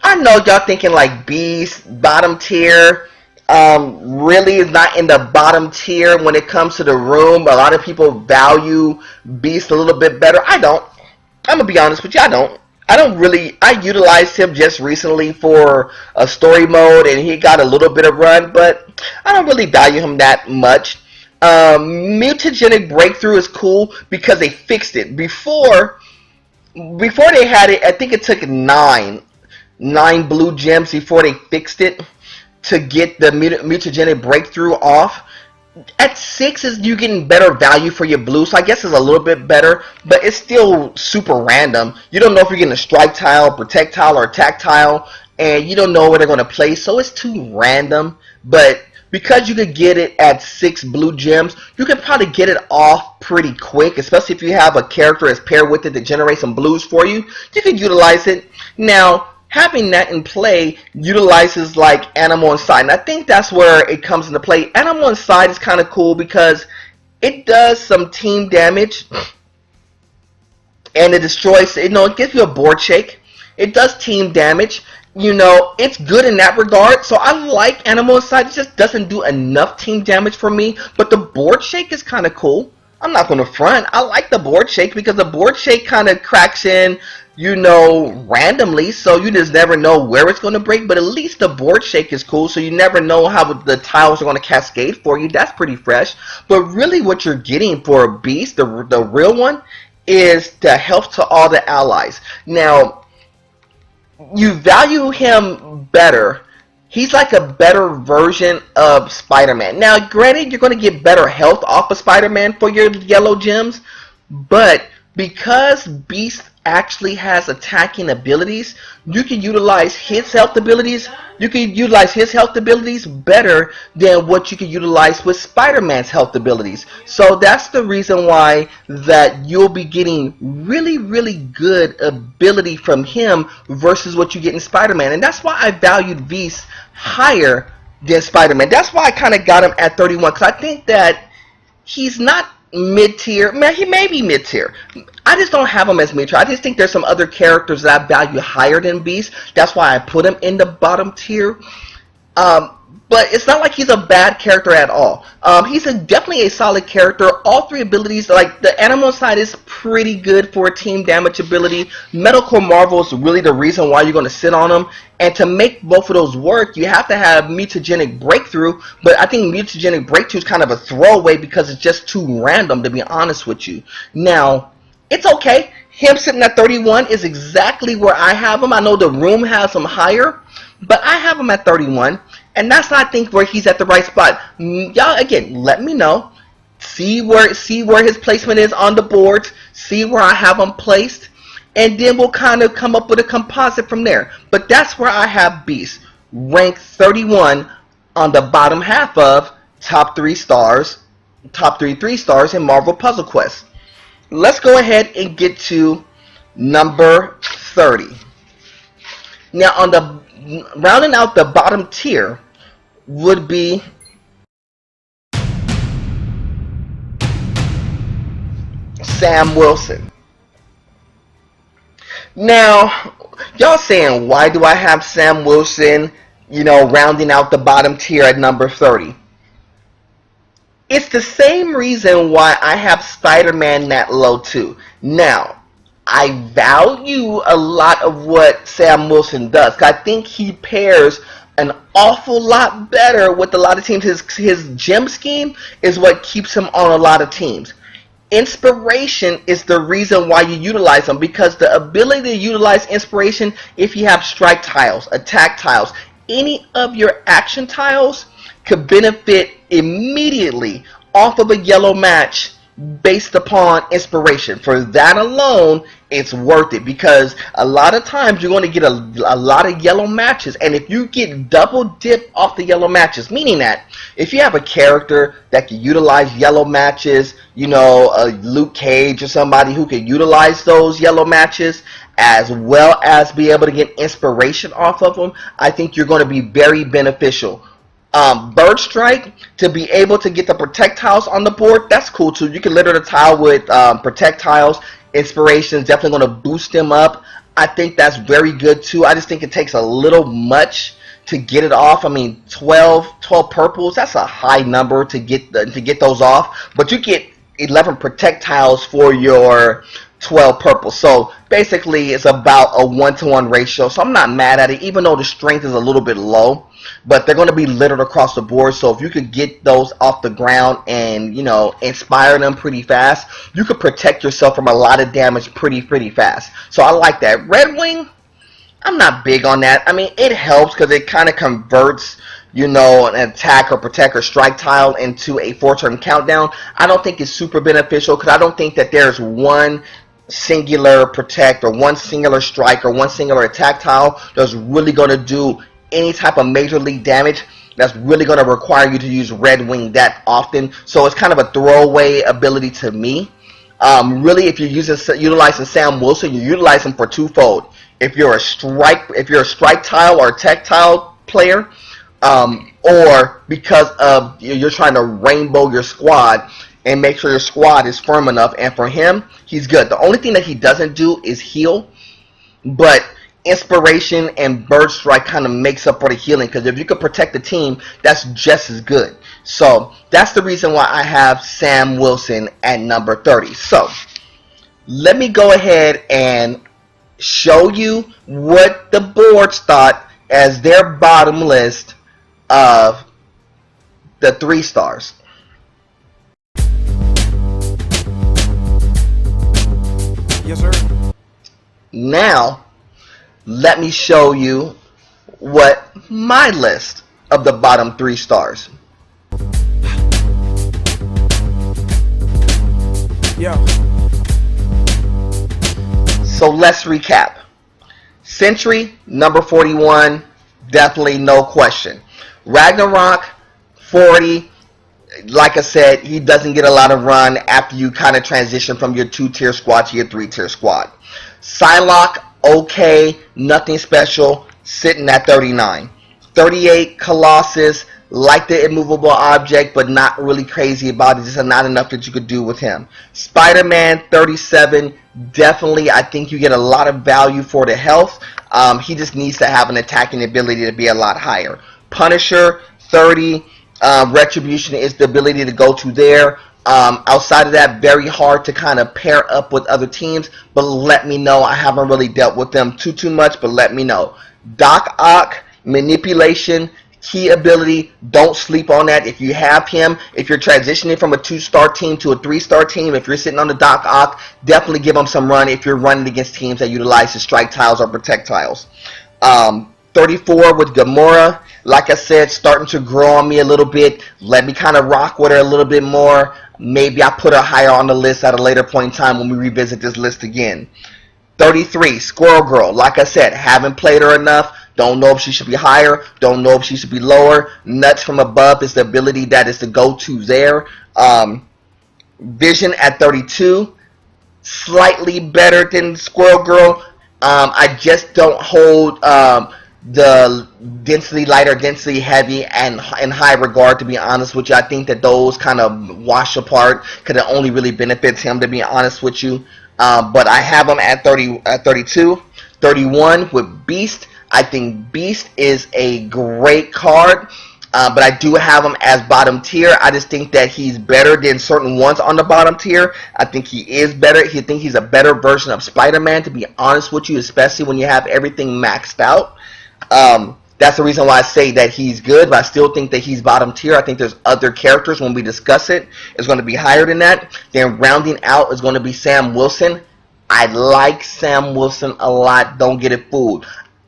I know y'all thinking like Beast, bottom tier, really is not in the bottom tier when it comes to the room. A lot of people value Beast a little bit better. I don't. I'm gonna be honest with you, I don't. I utilized him just recently for a story mode, and he got a little bit of run, but I don't really value him that much. Mutagenic Breakthrough is cool because they fixed it. Before they had it, I think it took nine blue gems before they fixed it to get the mutagenic breakthrough off. At 6 is you getting better value for your blue, so I guess it's a little bit better, but it's still super random. You don't know if you're getting a strike tile, projectile, or attack tile, and you don't know where they're going to place, so it's too random. But because you could get it at 6 blue gems, you can probably get it off pretty quick, especially if you have a character as paired with it to generate some blues for you. You can utilize it. Now, having that in play utilizes like Animal Inside, and I think that's where it comes into play. Animal Inside is kind of cool because it does some team damage, and it destroys, it gives you a board shake. It does team damage. It's good in that regard. So I like Animal Inside. It just doesn't do enough team damage for me. But the board shake is kind of cool. I'm not going to front. I like the board shake because the board shake kind of cracks in, randomly. So you just never know where it's going to break. But at least the board shake is cool. So you never know how the tiles are going to cascade for you. That's pretty fresh. But really what you're getting for a beast, the real one, is the health to all the allies. Now, you value him better. He's like a better version of Spider-Man. Now, granted, you're going to get better health off of Spider-Man for your yellow gems, but because Beast actually has attacking abilities, you can utilize his health abilities. You can utilize his health abilities better than what you can utilize with Spider-Man's health abilities. So that's the reason why that you'll be getting really, really good ability from him versus what you get in Spider-Man. And that's why I valued Beast higher than Spider-Man. That's why I kind of got him at 31, because I think that he's not mid-tier. Man, he may be mid-tier. I just don't have him as mid-tier. I just think there's some other characters that I value higher than Beast. That's why I put him in the bottom tier. But it's not like he's a bad character at all. He's definitely a solid character. All 3 abilities, like the Animal Side is pretty good for a team damage ability. Medical Marvel is really the reason why you're going to sit on him. And to make both of those work, you have to have Mutagenic Breakthrough. But I think Mutagenic Breakthrough is kind of a throwaway because it's just too random, to be honest with you. Now, it's okay. Him sitting at 31 is exactly where I have him. I know the room has him higher, but I have him at 31. And that's, I think, where he's at the right spot. Y'all, again, let me know. See where his placement is on the board. See where I have him placed. And then we'll kind of come up with a composite from there. But that's where I have Beast. Ranked 31 on the bottom half of top 3 stars. Top 3 stars in Marvel Puzzle Quest. Let's go ahead and get to number 30. Now, on the rounding out the bottom tier would be Sam Wilson. Now, y'all saying, why do I have Sam Wilson, rounding out the bottom tier at number 30? It's the same reason why I have Spider-Man that low too. Now, I value a lot of what Sam Wilson does. I think he pairs an awful lot better with a lot of teams. His gem scheme is what keeps him on a lot of teams. Inspiration is the reason why you utilize them, because the ability to utilize inspiration, if you have strike tiles, attack tiles, any of your action tiles could benefit immediately off of a yellow match based upon inspiration. For that alone, it's worth it, because a lot of times you're going to get a lot of yellow matches, and if you get double dip off the yellow matches, meaning that if you have a character that can utilize yellow matches, a Luke Cage or somebody who can utilize those yellow matches as well as be able to get inspiration off of them, I think you're going to be very beneficial. Bird Strike, to be able to get the projectiles on the board, that's cool too. You can litter the tile with projectiles. Inspiration is definitely going to boost them up. I think that's very good too. I just think it takes a little much to get it off. I mean, 12 purples, that's a high number to get those off. But you get 11 projectiles for your 12 purples. So basically it's about a 1-to-1 ratio. So I'm not mad at it, even though the strength is a little bit low. But they're going to be littered across the board. So if you could get those off the ground and, inspire them pretty fast, you could protect yourself from a lot of damage pretty fast. So I like that. Red Wing, I'm not big on that. I mean, it helps because it kind of converts, an attack or protect or strike tile into a 4-turn countdown. I don't think it's super beneficial because I don't think that there's one singular protect or one singular strike or one singular attack tile that's really going to do any type of major league damage that's really going to require you to use Red Wing that often. So it's kind of a throwaway ability to me. Really, if you're utilizing Sam Wilson, you utilize him for twofold. If you're a strike tile or tech tile player, or because of you're trying to rainbow your squad and make sure your squad is firm enough. And for him, he's good. The only thing that he doesn't do is heal, but Inspiration and Bird Strike kind of makes up for the healing, because if you could protect the team, that's just as good. So that's the reason why I have Sam Wilson at number 30. So let me go ahead and show you what the boards thought as their bottom list of the 3 stars. Yes, sir. Now let me show you what my list of the bottom 3 stars. Yeah. So let's recap. Sentry, number 41, definitely no question. Ragnarok, 40. Like I said, he doesn't get a lot of run after you kind of transition from your 2-tier squad to your 3-tier squad. Psylocke, okay, nothing special, sitting at 39. 38, Colossus, like the immovable object, but not really crazy about it. Just not enough that you could do with him. SpiderMan, 37, definitely, I think you get a lot of value for the health. He just needs to have an attacking ability to be a lot higher. Punisher, 30. Retribution is the ability to go to there. Outside of that, very hard to kind of pair up with other teams, but let me know. I haven't really dealt with them too much, but let me know. Doc Ock, manipulation, key ability, don't sleep on that. If you have him, if you're transitioning from a 2-star team to a 3-star team, if you're sitting on the Doc Ock, definitely give him some run if you're running against teams that utilize the strike tiles or protect tiles. 34 with Gamora, like I said, starting to grow on me a little bit. Let me kind of rock with her a little bit more. Maybe I put her higher on the list at a later point in time when we revisit this list again. 33, Squirrel Girl. Like I said, haven't played her enough. Don't know if she should be higher. Don't know if she should be lower. Nuts from above is the ability that is the go-to there. Vision at 32. Slightly better than Squirrel Girl. I just don't hold the density light or density heavy and in high regard, to be honest with you. I think that those kind of wash apart because it only really benefits him, to be honest with you. But I have him at 32. 31 with Beast. I think Beast is a great card, but I do have him as bottom tier. I just think that he's better than certain ones on the bottom tier. I think he is better. I think he's a better version of Spider-Man, to be honest with you, especially when you have everything maxed out. That's the reason why I say that he's good, but I still think that he's bottom tier. I think there's other characters when we discuss it is going to be higher than that. Then rounding out is going to be Sam Wilson. I like Sam Wilson a lot. Don't get it fooled.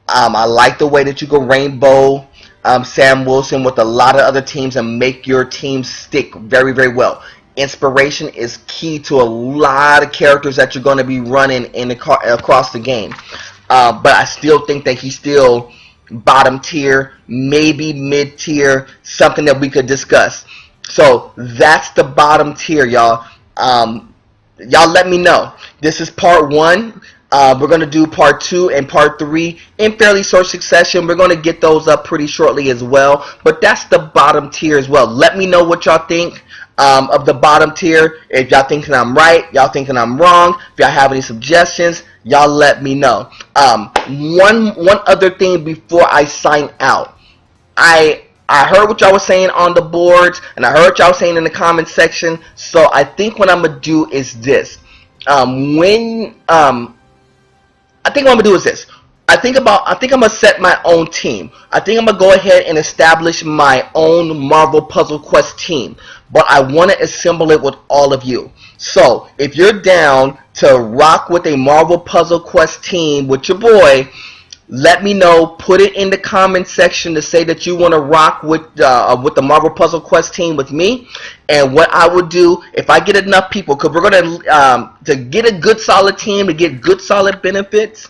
I like the way that you can rainbow Sam Wilson with a lot of other teams and make your team stick very, very well. Inspiration is key to a lot of characters that you're going to be running across the game. But I still think that he's still bottom tier, maybe mid tier, something that we could discuss. So that's the bottom tier, y'all. Y'all let me know. This is part 1. We're going to do part 2 and part 3 in fairly short succession. We're going to get those up pretty shortly as well. But that's the bottom tier as well. Let me know what y'all think of the bottom tier. If y'all thinking I'm right, y'all thinking I'm wrong, if y'all have any suggestions, y'all let me know. One other thing before I sign out. I heard what y'all was saying on the boards, and I heard what y'all was saying in the comment section. So I think what I'm gonna do is this. I think what I'm gonna do is this. I think I'm gonna set my own team. I think I'm gonna go ahead and establish my own Marvel Puzzle Quest team, but I want to assemble it with all of you. So if you're down to rock with a Marvel Puzzle Quest team with your boy, let me know. Put it in the comment section to say that you want to rock with the Marvel Puzzle Quest team with me. And what I would do, if I get enough people, because we're gonna to get a good solid team, to get good solid benefits,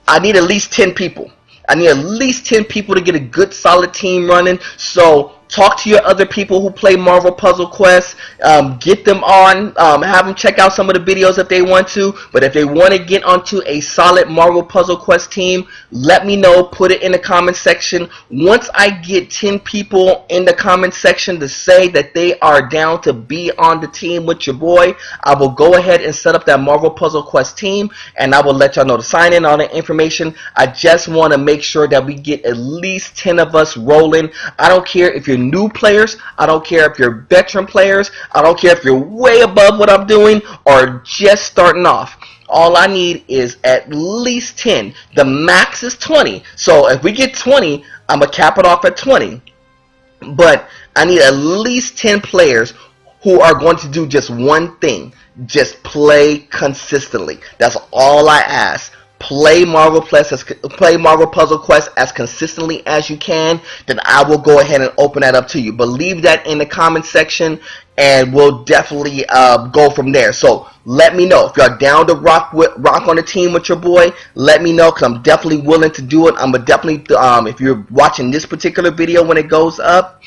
I need at least 10 people. I need at least 10 people to get a good solid team running. So talk to your other people who play Marvel Puzzle Quest. Get them on. Have them check out some of the videos if they want to. But if they want to get onto a solid Marvel Puzzle Quest team, let me know. Put it in the comment section. Once I get 10 people in the comment section to say that they are down to be on the team with your boy, I will go ahead and set up that Marvel Puzzle Quest team, and I will let y'all know to sign in, all the information. I just want to make sure that we get at least 10 of us rolling. I don't care if you're new players, I don't care if you're veteran players, I don't care if you're way above what I'm doing or just starting off. All I need is at least 10. The max is 20. So if we get 20, I'm going to cap it off at 20. But I need at least 10 players who are going to do just one thing. Just play consistently. That's all I ask. Play Marvel Puzzle Quest as consistently as you can, then I will go ahead and open that up to you. But leave that in the comment section, and we'll definitely go from there. So let me know if you're down to rock on the team with your boy. Let me know, because I'm definitely willing to do it. I'm definitely if you're watching this particular video when it goes up,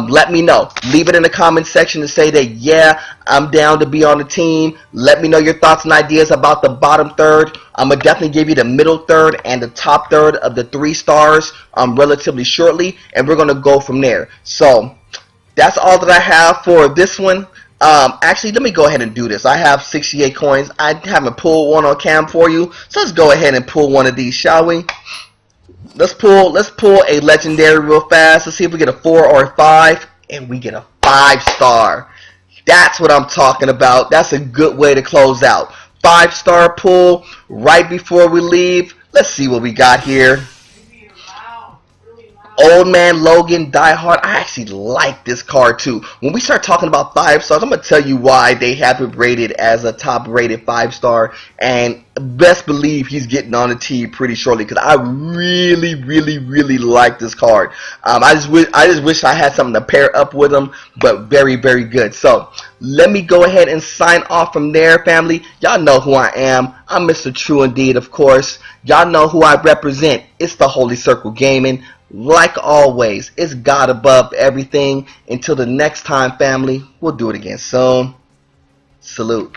let me know. Leave it in the comment section to say that, yeah, I'm down to be on the team. Let me know your thoughts and ideas about the bottom third. I'm going to definitely give you the middle third and the top third of the 3 stars relatively shortly, and we're going to go from there. So that's all that I have for this one. Actually, let me go ahead and do this. I have 68 coins. I haven't pulled one on cam for you, so let's go ahead and pull one of these, shall we? Let's pull a legendary real fast. Let's see if we get a 4 or a 5, and we get a 5-star. That's what I'm talking about. That's a good way to close out. 5-star pull right before we leave. Let's see what we got here. Old Man Logan, Die Hard. I actually like this card too. When we start talking about 5 stars, I'm going to tell you why they have it rated as a top rated 5-star. And best believe he's getting on the team pretty shortly, because I really like this card. I just wish I had something to pair up with him, but very good. So let me go ahead and sign off from there, family. Y'all know who I am. I'm Mr. True Indeed, of course. Y'all know who I represent. It's the Holy Circle Gaming. Like always, it's God above everything. Until the next time, family, we'll do it again soon. Salute.